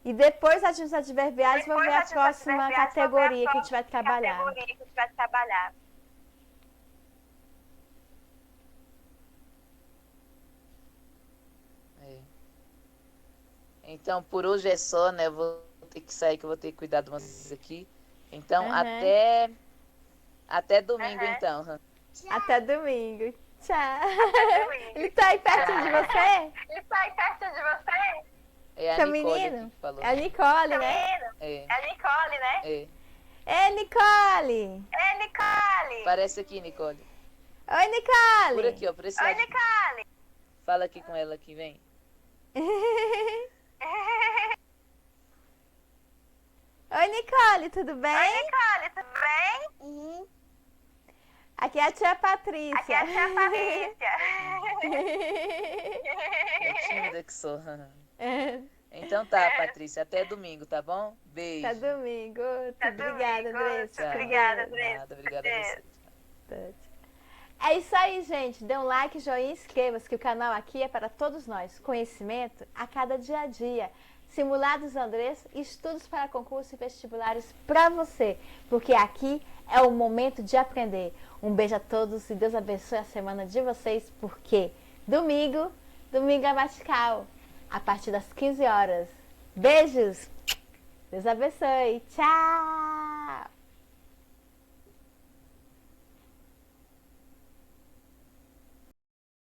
S2: E depois das adjuntos adverbiais, vamos ver a próxima categoria que a gente vai trabalhar.
S1: É. Então, por hoje é só, né? Eu vou ter que sair, que eu vou ter que cuidar de umas coisas aqui. Então, até domingo, então.
S2: Até domingo. Tchau. Ele tá aí perto de você?
S1: É a
S2: Seu
S1: Nicole
S2: menino?
S1: aqui que falou.
S2: É a Nicole, né?
S1: É.
S2: Ei, Nicole!
S1: Parece aqui, Nicole.
S2: Oi, Nicole!
S1: Por aqui, ó. Por esse lado.
S3: Nicole!
S1: Fala aqui com ela que vem.
S2: Oi, Nicole, tudo bem?
S3: Nicole, tudo bem?
S2: Aqui é a tia Patrícia.
S3: Aqui é a tia Patrícia.
S1: É tímida que sou. Então tá, Patrícia. Até domingo, tá bom? Beijo.
S2: Até domingo. Obrigada, Andressa.
S1: Tchau.
S3: Obrigada, Andressa.
S1: Nada, obrigada a você.
S2: É isso aí, gente. Dê um like, joinha e inscreva-se, que o canal aqui é para todos nós. Conhecimento a cada dia a dia. Simulados Andressa, estudos para concursos e vestibulares para você. Porque aqui é o momento de aprender. Um beijo a todos e Deus abençoe a semana de vocês. Porque domingo é Matical, a partir das 15 horas. Beijos. Deus abençoe. Tchau.